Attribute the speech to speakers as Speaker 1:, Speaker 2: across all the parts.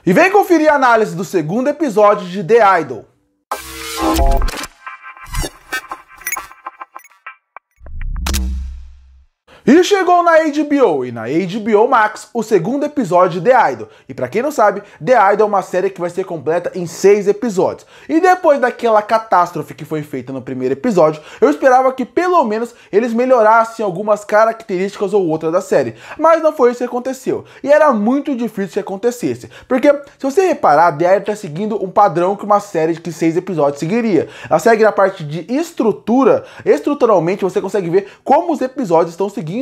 Speaker 1: E vem conferir a análise do segundo episódio de The Idol. E chegou na HBO e na HBO Max o segundo episódio de The Idol. E pra quem não sabe, The Idol é uma série que vai ser completa em 6 episódios. E depois daquela catástrofe que foi feita no primeiro episódio, eu esperava que pelo menos eles melhorassem algumas características ou outras da série. Mas não foi isso que aconteceu. E era muito difícil que acontecesse. Porque, se você reparar, The Idol tá seguindo um padrão que uma série de 6 episódios seguiria. Ela segue na parte de estrutura. Estruturalmente você consegue ver como os episódios estão seguindo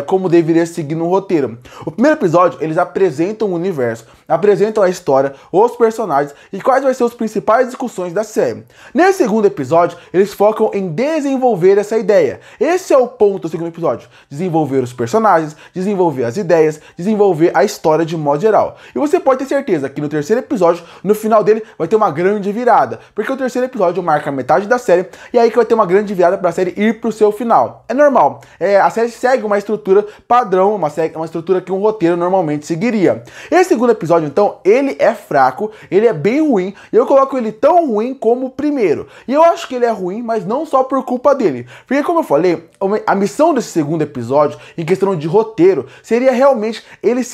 Speaker 1: como deveria seguir no roteiro. O primeiro episódio, eles apresentam o universo, apresentam a história, os personagens e quais vão ser as principais discussões da série. Nesse segundo episódio, eles focam em desenvolver essa ideia. Esse é o ponto do segundo episódio. Desenvolver os personagens, desenvolver as ideias, desenvolver a história de modo geral. E você pode ter certeza que no terceiro episódio, no final dele, vai ter uma grande virada. Porque o terceiro episódio marca a metade da série e aí que vai ter uma grande virada para a série ir pro seu final. É normal. A série segue uma estrutura padrão, uma estrutura que um roteiro normalmente seguiria. Esse segundo episódio, então, ele é fraco, ele é bem ruim, e eu coloco ele tão ruim como o primeiro. E eu acho que ele é ruim, mas não só por culpa dele. Porque, como eu falei, a missão desse segundo episódio, em questão de roteiro, seria realmente eles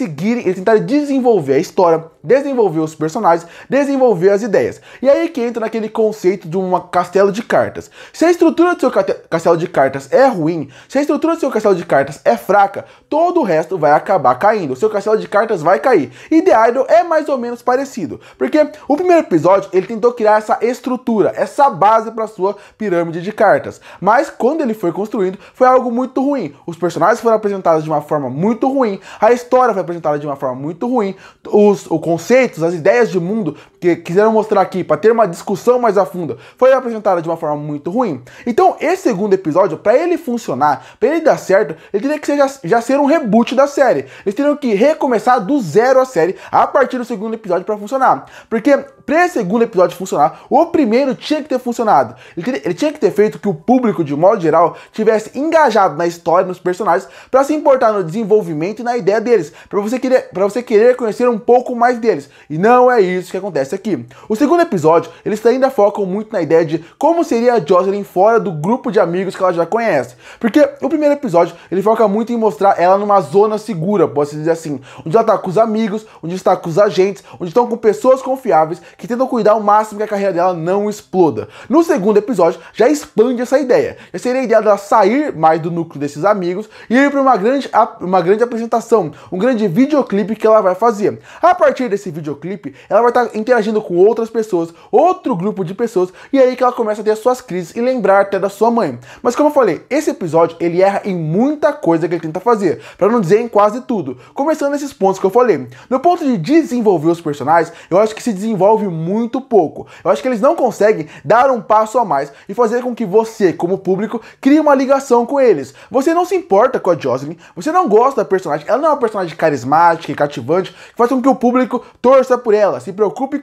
Speaker 1: tentarem desenvolver a história, desenvolver os personagens, desenvolver as ideias. E aí que entra naquele conceito de um castelo de cartas. Se a estrutura do seu castelo de cartas é ruim, se a estrutura do seu castelo de cartas é fraca, todo o resto vai acabar caindo. O seu castelo de cartas vai cair. E The Idol é mais ou menos parecido. Porque o primeiro episódio, ele tentou criar essa estrutura, essa base para sua pirâmide de cartas. Mas quando ele foi construindo, foi algo muito ruim. Os personagens foram apresentados de uma forma muito ruim, a história foi apresentada de uma forma muito ruim, os conceitos, as ideias de mundo que quiseram mostrar aqui para ter uma discussão mais a fundo, foi apresentada de uma forma muito ruim. Então, esse segundo episódio, para ele funcionar, para ele dar certo, ele teria que já ser um reboot da série. Eles teriam que recomeçar do zero a série a partir do segundo episódio para funcionar. Porque para esse segundo episódio funcionar, o primeiro tinha que ter funcionado. Ele tinha que ter feito que o público, de modo geral, tivesse engajado na história, nos personagens, para se importar no desenvolvimento e na ideia deles, para você querer conhecer um pouco mais deles. E não é isso que acontece aqui. O segundo episódio, eles ainda focam muito na ideia de como seria a Jocelyn fora do grupo de amigos que ela já conhece. Porque o primeiro episódio, ele foca muito em mostrar ela numa zona segura, posso dizer assim, onde ela tá com os amigos, onde está com os agentes, onde estão com pessoas confiáveis que tentam cuidar ao máximo que a carreira dela não exploda. No segundo episódio, já expande essa ideia. Já seria a ideia dela sair mais do núcleo desses amigos e ir para uma grande apresentação, um grande videoclipe que ela vai fazer. A partir desse videoclipe, ela vai estar interagindo com outras pessoas, outro grupo de pessoas, e é aí que ela começa a ter as suas crises e lembrar até da sua mãe. Mas como eu falei, esse episódio, ele erra em muita coisa que ele tenta fazer, para não dizer em quase tudo. Começando nesses pontos que eu falei. No ponto de desenvolver os personagens, eu acho que se desenvolve muito pouco. Eu acho que eles não conseguem dar um passo a mais e fazer com que você, como público, crie uma ligação com eles. Você não se importa com a Jocelyn, você não gosta da personagem, ela não é uma personagem carismática e cativante, que faz com que o público torça por ela, se preocupe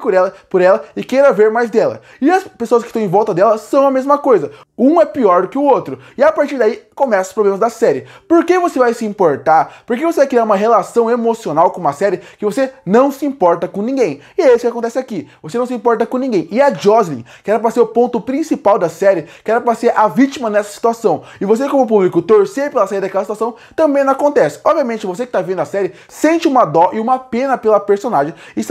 Speaker 1: por ela e queira ver mais dela. E as pessoas que estão em volta dela são a mesma coisa. Um é pior do que o outro. E a partir daí começam os problemas da série. Por que você vai se importar? Por que você vai criar uma relação emocional com uma série que você não se importa com ninguém? E é isso que acontece aqui. Você não se importa com ninguém. E a Jocelyn, que era pra ser o ponto principal da série, que era pra ser a vítima nessa situação, e você como público torcer pela saída daquela situação, também não acontece. Obviamente, você que tá vendo a série sente uma dó e uma pena pela personagem e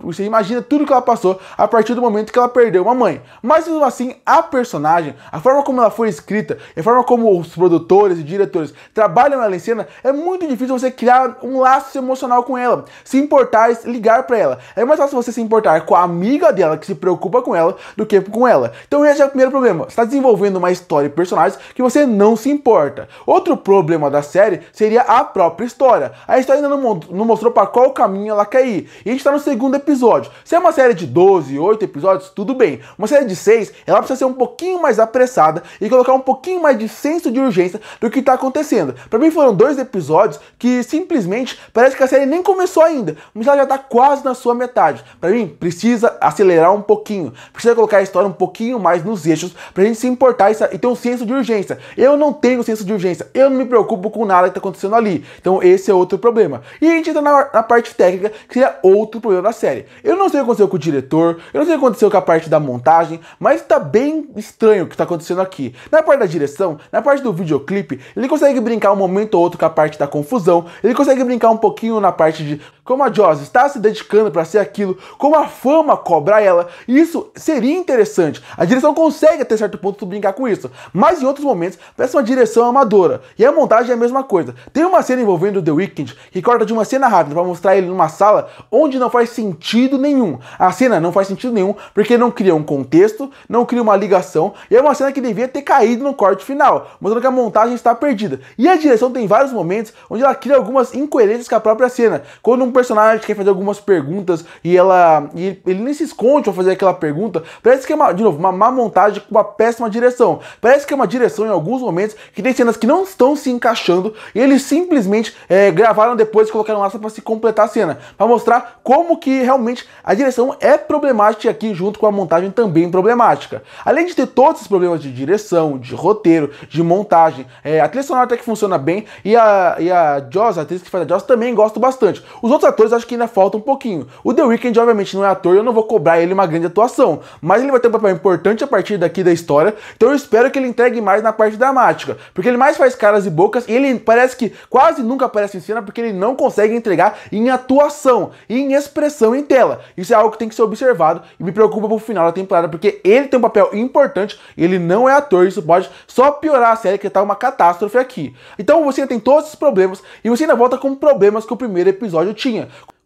Speaker 1: você imagina tudo que ela passou a partir do momento que ela perdeu uma mãe. Mas mesmo assim, a personagem, a forma como ela foi escrita, a forma como os produtores e diretores trabalham ela em cena, é muito difícil você criar um laço emocional com ela, se importar e ligar pra ela. É mais fácil você se importar com a amiga dela que se preocupa com ela do que com ela. Então esse é o primeiro problema. Você está desenvolvendo uma história e personagens que você não se importa. Outro problema da série seria a própria história. A história ainda não mostrou para qual caminho ela quer ir. E a gente está no segundo episódio. Se é uma série de 12, 8 episódios, tudo bem. Uma série de 6, ela precisa ser um pouquinho mais apressada e colocar um pouquinho mais de senso de urgência do que está acontecendo. Para mim foram 2 episódios que simplesmente parece que a série nem começou ainda, mas ela já está quase na sua metade. Para mim, precisa acelerar um pouquinho. Precisa colocar a história um pouquinho mais nos eixos pra gente se importar e ter um senso de urgência. Eu não tenho senso de urgência. Eu não me preocupo com nada que tá acontecendo ali. Então esse é outro problema. E a gente entra na parte técnica, que seria outro problema da série. Eu não sei o que aconteceu com o diretor, eu não sei o que aconteceu com a parte da montagem, mas tá bem estranho o que tá acontecendo aqui. Na parte da direção, na parte do videoclipe, ele consegue brincar um momento ou outro com a parte da confusão, ele consegue brincar um pouquinho na parte de como a Joss está se dedicando para ser aquilo, como a fama cobra ela, e isso seria interessante. A direção consegue até certo ponto brincar com isso, mas em outros momentos parece uma direção amadora. E a montagem é a mesma coisa. Tem uma cena envolvendo o The Weeknd que corta de uma cena rápida para mostrar ele numa sala onde não faz sentido nenhum. A cena não faz sentido nenhum porque não cria um contexto, não cria uma ligação, e é uma cena que devia ter caído no corte final, mostrando que a montagem está perdida. E a direção tem vários momentos onde ela cria algumas incoerências com a própria cena. Quando um personagem quer fazer algumas perguntas e ele nem se esconde para fazer aquela pergunta, parece que é uma má montagem com uma péssima direção. Parece que é uma direção em alguns momentos que tem cenas que não estão se encaixando e eles simplesmente gravaram depois e colocaram lá só para se completar a cena, para mostrar como que realmente a direção é problemática aqui junto com a montagem também problemática. Além de ter todos esses problemas de direção, de roteiro, de montagem, a trilha sonora até que funciona bem e a Joss, a atriz que faz a Joss, também gosto bastante. Os outros atores acho que ainda falta um pouquinho. O The Weeknd obviamente não é ator e eu não vou cobrar ele uma grande atuação, mas ele vai ter um papel importante a partir daqui da história, então eu espero que ele entregue mais na parte dramática, porque ele mais faz caras e bocas e ele parece que quase nunca aparece em cena porque ele não consegue entregar em atuação e em expressão em tela. Isso é algo que tem que ser observado e me preocupa pro final da temporada, porque ele tem um papel importante, ele não é ator, isso pode só piorar a série, que tá uma catástrofe aqui. Então você ainda tem todos esses problemas e você ainda volta com problemas que o primeiro episódio tinha.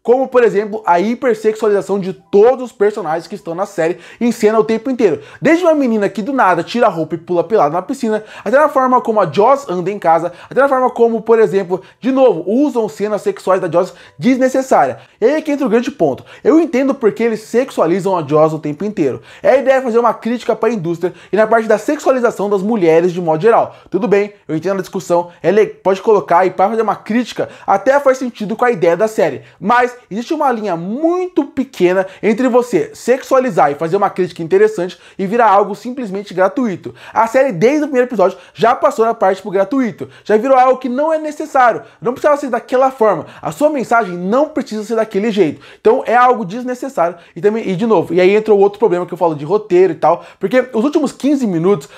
Speaker 1: Como, por exemplo, a hipersexualização de todos os personagens que estão na série em cena o tempo inteiro. Desde uma menina que do nada tira a roupa e pula pelada na piscina, até na forma como a Joss anda em casa, até na forma como, por exemplo, de novo, usam cenas sexuais da Joss desnecessária. E aí é que entra o grande ponto. Eu entendo porque eles sexualizam a Joss o tempo inteiro. A ideia é fazer uma crítica para a indústria e na parte da sexualização das mulheres de modo geral. Tudo bem, eu entendo a discussão, pode colocar e para fazer uma crítica até faz sentido com a ideia da série. Mas existe uma linha muito pequena entre você sexualizar e fazer uma crítica interessante e virar algo simplesmente gratuito. A série, desde o primeiro episódio, já passou na parte pro gratuito. Já virou algo que não é necessário. Não precisava ser daquela forma. A sua mensagem não precisa ser daquele jeito. Então é algo desnecessário. E de novo, e aí entra o outro problema que eu falo de roteiro e tal. Porque os últimos 15 minutos,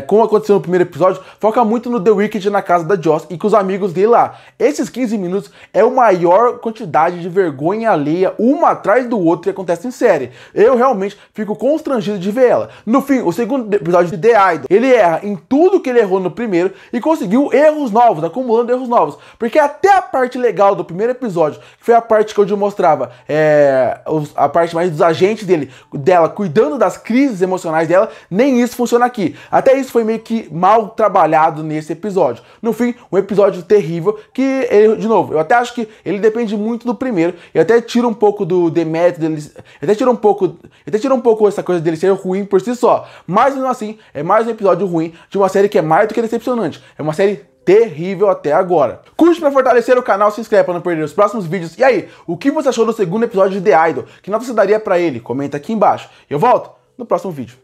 Speaker 1: como aconteceu no primeiro episódio, foca muito no The Weeknd na casa da Joss e com os amigos dele lá. Esses 15 minutos é a maior quantidade de vergonha alheia, uma atrás do outro, que acontece em série. Eu realmente fico constrangido de ver ela. No fim, o segundo episódio de The Idol, ele erra em tudo que ele errou no primeiro e conseguiu erros novos, acumulando erros novos. Porque até a parte legal do primeiro episódio, que foi a parte que eu mostrava a parte mais dos agentes dela cuidando das crises emocionais dela, nem isso funciona aqui. Até isso foi meio que mal trabalhado nesse episódio. No fim, um episódio terrível que, de novo, eu até acho que ele depende muito do primeiro e até tira um pouco do demérito dele, até tira um pouco essa coisa dele ser ruim por si só. Mas mesmo assim, é mais um episódio ruim de uma série que é mais do que decepcionante. É uma série terrível até agora. Curte para fortalecer o canal, se inscreve para não perder os próximos vídeos. E aí, o que você achou do segundo episódio de The Idol? Que nota você daria para ele? Comenta aqui embaixo. Eu volto no próximo vídeo.